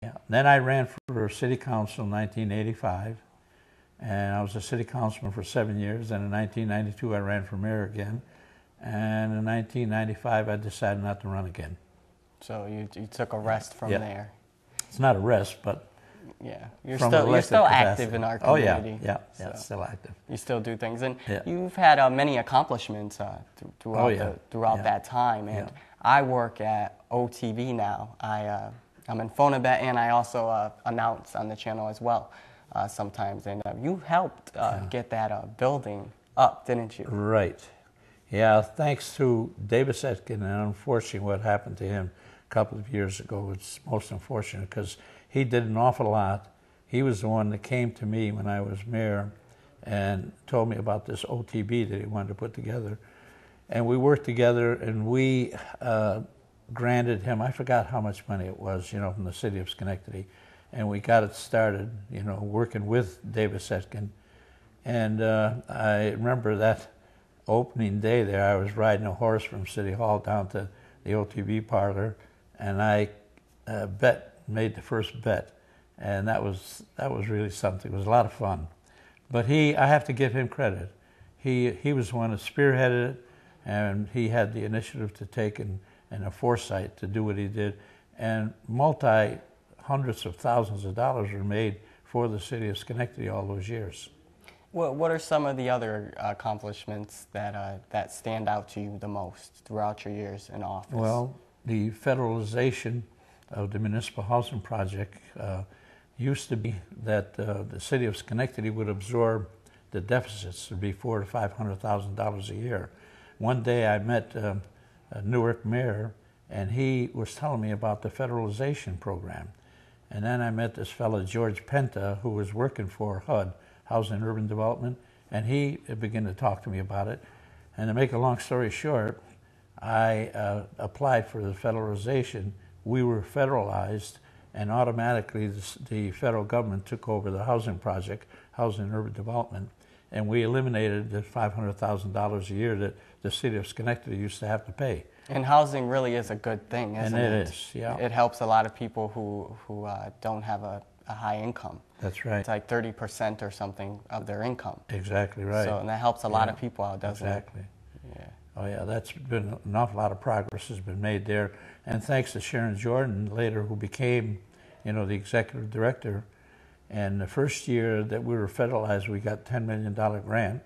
Yeah. Then I ran for city council in 1985, and I was a city councilman for 7 years. Then in 1992, I ran for mayor again, and in 1995, I decided not to run again. So you took a rest from there. It's not a rest, but yeah, you're still active in our community. Oh yeah, still active. You still do things, and you've had many accomplishments throughout that time. And I work at OTV now. I'm in Phonabet, and I also announce on the channel as well sometimes. And you helped get that building up, didn't you? Right. Yeah, thanks to David Setkin, and unfortunately what happened to him a couple of years ago, it's most unfortunate because he did an awful lot. He was the one that came to me when I was mayor and told me about this OTB that he wanted to put together. And we worked together, and we granted him, I forgot how much money it was, from the city of Schenectady. And we got it started, working with David Setkin. And I remember that opening day there, I was riding a horse from City Hall down to the OTB parlor, and I made the first bet. And that was really something. It was a lot of fun. But I have to give him credit. He was the one that spearheaded it, and he had the initiative to take and a foresight to do what he did. And hundreds of thousands of dollars were made for the city of Schenectady all those years. What are some of the other accomplishments that stand out to you the most throughout your years in office? Well, the federalization of the municipal housing project used to be that the city of Schenectady would absorb the deficits. It would be $400,000 to $500,000 a year. One day I met a Newark mayor, and he was telling me about the federalization program. And then I met this fellow, George Penta, who was working for HUD, Housing and Urban Development, and he began to talk to me about it. And to make a long story short, I applied for the federalization. We were federalized, and automatically the federal government took over the housing project, Housing and Urban Development, and we eliminated the $500,000 a year that the city of Schenectady used to have to pay. And housing really is a good thing, isn't it? And it is, yeah. It helps a lot of people who don't have a high income. That's right. It's like 30% or something of their income. Exactly right. So, and that helps a lot of people out, doesn't exactly. it? Yeah. Oh yeah, that's been an awful lot of progress has been made there. And thanks to Sharon Jordan later, who became, the executive director. And the first year that we were federalized, we got $10 million grant.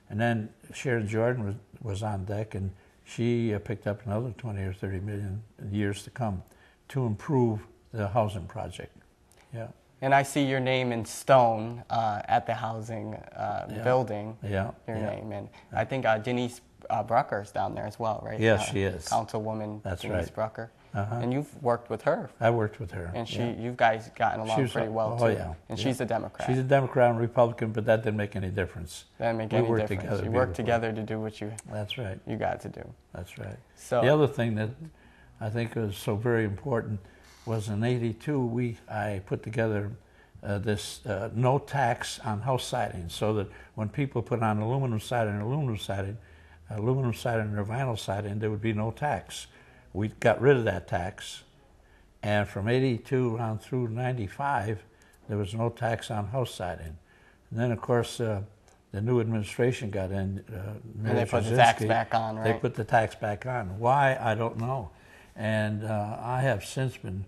And then Sharon Jordan was on deck, and she picked up another 20 or 30 million in years to come to improve the housing project. Yeah. And I see your name in stone at the housing building. Yeah. Your name. And I think Denise Brucker's down there as well, right? Yes, she is. Councilwoman That's Denise right. Brucker. Uh-huh. And you've worked with her. I worked with her. And you guys gotten along pretty well too. Oh yeah. And she's a Democrat. She's a Democrat and Republican, but that didn't make any difference. That didn't make any difference. You worked together to do what you. That's right. You got to do. That's right. So the other thing that I think was so very important was in '82 I put together this no tax on house siding, so that when people put on aluminum siding or aluminum siding or vinyl siding, there would be no tax. We got rid of that tax, and from '82 on through '95, there was no tax on house siding. And then, of course, the new administration got in. And they put the tax back on, right? They put the tax back on. Why? I don't know. And I have since been,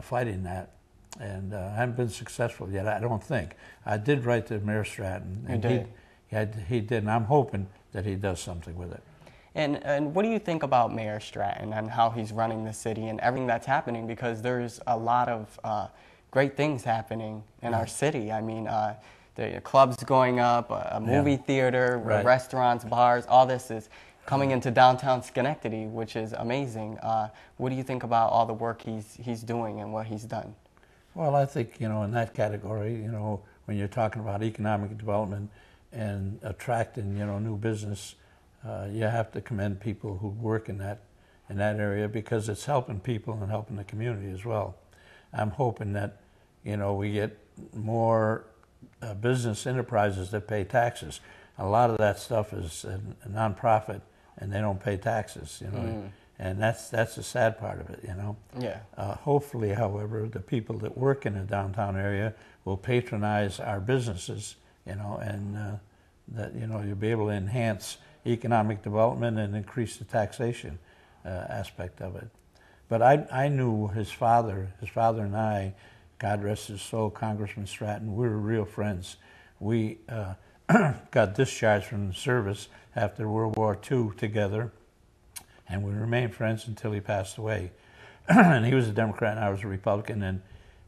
fighting that, and I haven't been successful yet. I don't think. I did write to Mayor Stratton, and he did, and I'm hoping that he does something with it. And what do you think about Mayor Stratton and how he's running the city and everything that's happening? Because there's a lot of great things happening in our city. I mean, the clubs going up, a movie theater, restaurants, bars, all this is coming into downtown Schenectady, which is amazing. What do you think about all the work he's doing and what he's done? Well, I think, in that category, when you're talking about economic development and attracting, new business, you have to commend people who work in that area, because it's helping people and helping the community as well. I'm hoping that, we get more business enterprises that pay taxes. A lot of that stuff is a nonprofit, and they don't pay taxes, And that's the sad part of it, you know. Yeah. Hopefully, however, the people that work in the downtown area will patronize our businesses, you know, and that, you know, you'll be able to enhance economic development and increase the taxation aspect of it. But I knew his father and I, God rest his soul, Congressman Stratton, we were real friends. We got discharged from the service after World War II together, and we remained friends until he passed away. And he was a Democrat and I was a Republican, and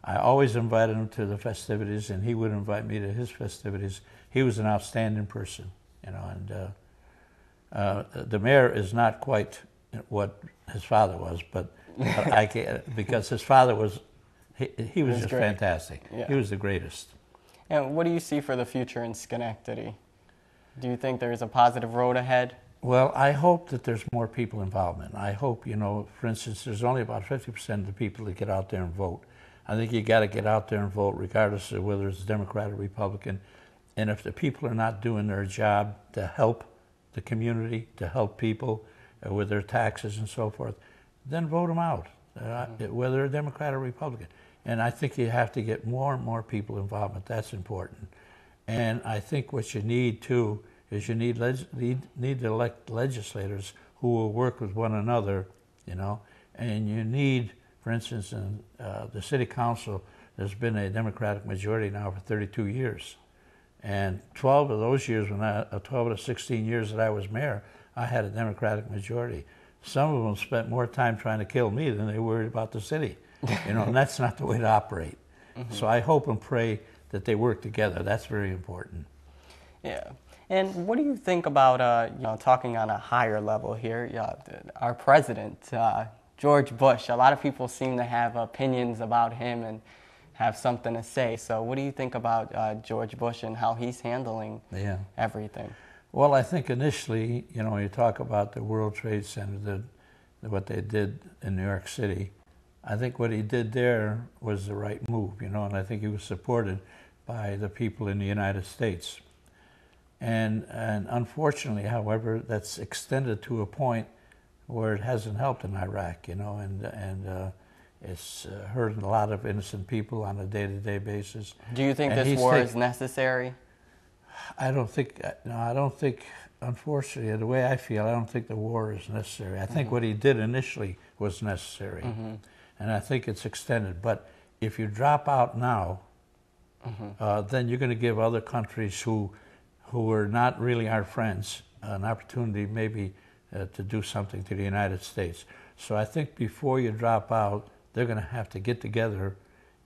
I always invited him to the festivities, and he would invite me to his festivities. He was an outstanding person, you know, and the mayor is not quite what his father was, but I can't, because his father was, he was just great. Fantastic. Yeah. He was the greatest. And what do you see for the future in Schenectady? Do you think there's a positive road ahead? Well, I hope that there's more people involvement. I hope, you know, for instance, there's only about 50% of the people that get out there and vote. I think you got to get out there and vote regardless of whether it's Democrat or Republican. And if the people are not doing their job to help the community, to help people with their taxes and so forth, then vote them out, whether they're Democrat or Republican. And I think you have to get more and more people involvement. That's important. And I think what you need, too, is you need to elect legislators who will work with one another, you know. And you need, for instance, in the city council, there's been a Democratic majority now for 32 years. And 12 of those years, 12 of the 16 years that I was mayor, I had a Democratic majority. Some of them spent more time trying to kill me than they worried about the city, you know, and that's not the way to operate. Mm-hmm. So I hope and pray that they work together. That's very important. Yeah. And what do you think about, you know, talking on a higher level here, our president, George Bush? A lot of people seem to have opinions about him and have something to say. So what do you think about George Bush and how he's handling everything? Well, I think initially, you know, when you talk about the World Trade Center, what they did in New York City, I think what he did there was the right move, you know, and I think he was supported by the people in the United States. And unfortunately, however, that's extended to a point where it hasn't helped in Iraq, you know, and it's hurting a lot of innocent people on a day-to-day basis. Do you think this war is necessary? I don't think, unfortunately, the way I feel, I don't think the war is necessary. I think what he did initially was necessary, and I think it's extended. But if you drop out now, then you're going to give other countries who are not really our friends an opportunity maybe to do something to the United States. So I think before you drop out, they're going to have to get together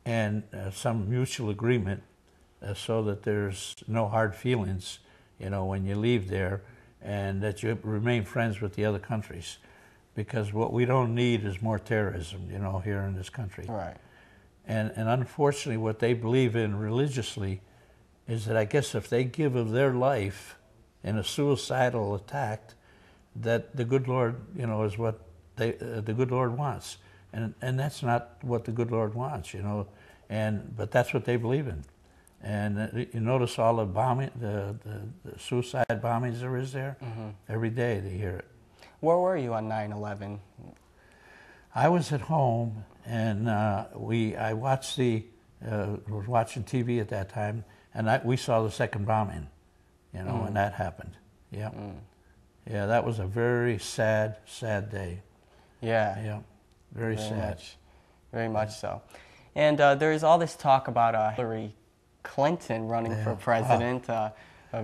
and some mutual agreement so that there's no hard feelings, you know, when you leave there, and that you remain friends with the other countries. Because what we don't need is more terrorism, you know, here in this country. Right. And unfortunately, what they believe in religiously is that I guess if they give of their life in a suicidal attack, that the good Lord, you know, is what the good Lord wants. And that's not what the good Lord wants, you know. But that's what they believe in. And you notice all the bombing, the suicide bombings there is there. Every day they hear it. Where were you on 9/11? I was at home, and I watched was watching TV at that time, and we saw the second bombing, you know, when that happened. Yeah, yeah, that was a very sad day. Yeah, yeah, very sad. Very much so. And there's all this talk about Hillary Clinton running for president,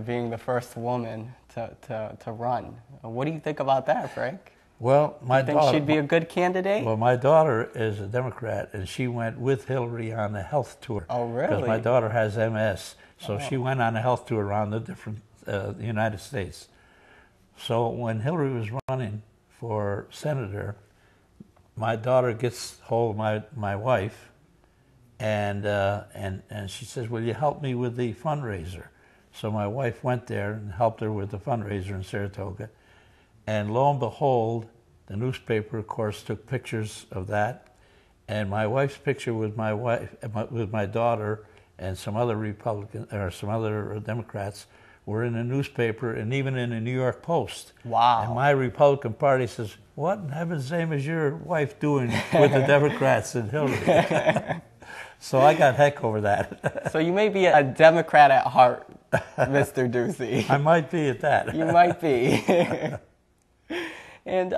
being the first woman to run. What do you think about that, Frank? Well, my daughter... think she'd be a good candidate? Well, my daughter is a Democrat, and she went with Hillary on a health tour. Oh, really? Because my daughter has MS, so she went on a health tour around the different United States. So when Hillary was running for senator, my daughter gets hold of my wife, and she says, "Will you help me with the fundraiser?" So my wife went there and helped her with the fundraiser in Saratoga. And lo and behold, the newspaper, of course, took pictures of that. And my wife's picture with my daughter and some other Democrats were in the newspaper and even in the New York Post. Wow. And my Republican Party says, what in heaven's name is your wife doing with the Democrats and Hillary? So I got heck over that. So you may be a Democrat at heart, Mr. Duci. I might be at that. You might be. And,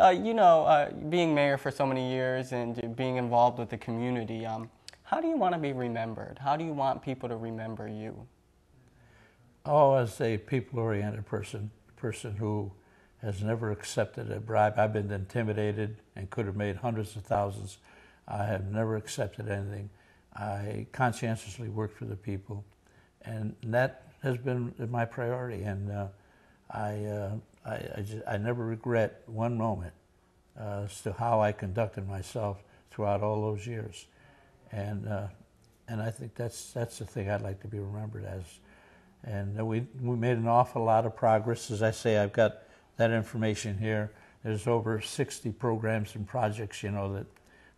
being mayor for so many years and being involved with the community, how do you want to be remembered? How do you want people to remember you? Oh, as a people-oriented person who has never accepted a bribe. I've been intimidated and could have made hundreds of thousands. I have never accepted anything. I conscientiously work for the people, and that has been my priority. And I never regret one moment as to how I conducted myself throughout all those years. And I think that's the thing I'd like to be remembered as. And we made an awful lot of progress. As I say, I've got that information here. There's over 60 programs and projects, that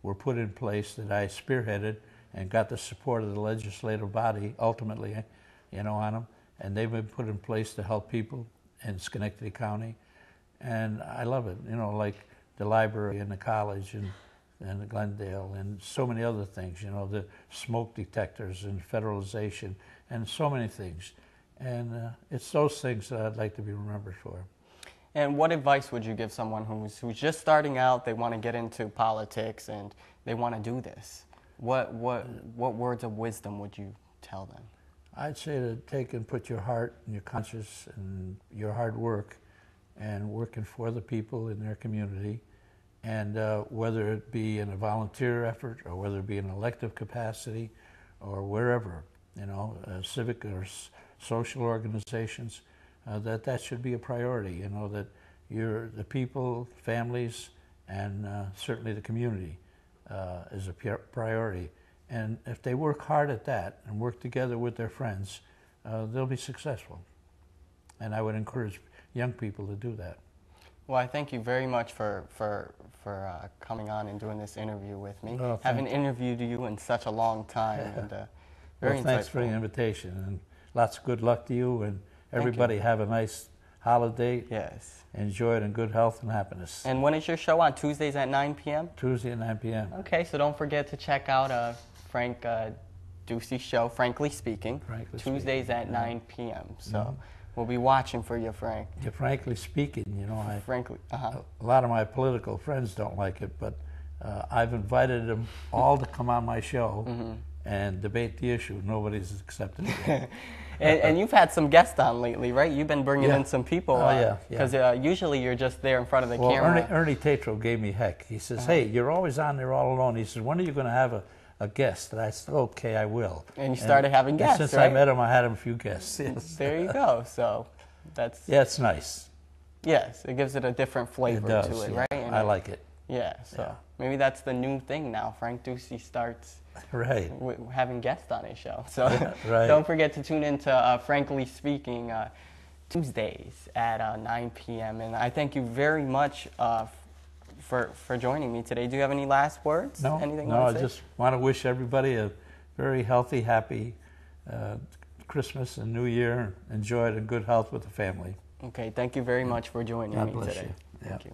were put in place that I spearheaded and got the support of the legislative body ultimately, on them. And they've been put in place to help people in Schenectady County. And I love it, like the library and the college and the Glendale and so many other things, the smoke detectors and federalization and so many things. And it's those things that I'd like to be remembered for. And what advice would you give someone who's just starting out, they want to get into politics and they want to do this? What words of wisdom would you tell them? I'd say to take and put your heart and your conscience and your hard work and working for the people in their community, and whether it be in a volunteer effort or whether it be in an elective capacity or wherever, civic or social organizations, that should be a priority, that the people, families, and certainly the community is a priority. And if they work hard at that and work together with their friends, they'll be successful. And I would encourage young people to do that. Well, I thank you very much for coming on and doing this interview with me. Oh, haven't interviewed you in such a long time. And very thanks insightful. for the invitation, and lots of good luck to you, and everybody have a nice holiday. Yes. Enjoy it in good health and happiness. And when is your show on? Tuesdays at 9 p.m.? Tuesday at 9 p.m. Okay, so don't forget to check out Frank Duci's show, Frankly Speaking, Tuesdays at 9 p.m. So we'll be watching for you, Frank. Yeah, frankly speaking, a lot of my political friends don't like it, but I've invited them all to come on my show and debate the issue. Nobody's accepted it. And you've had some guests on lately, right? You've been bringing in some people. Because usually you're just there in front of the camera. Ernie Tatro gave me heck. He says, hey, you're always on there all alone. He says, when are you going to have a guest? And I said, okay, I will. And you started having guests, since right? I met him, I had him a few guests. Yes. There you go. So that's... Yeah, it's nice. Yes, it gives it a different flavor to it, right? And I like it. Yeah, so maybe that's the new thing now. Frank Duci starts having guests on his show. So don't forget to tune in to Frankly Speaking Tuesdays at 9 p.m. And I thank you very much for joining me today. Do you have any last words? No, anything I just want to wish everybody a very healthy, happy Christmas and New Year. Enjoy it in good health with the family. Okay, thank you very much for joining me today. God bless you. Thank you.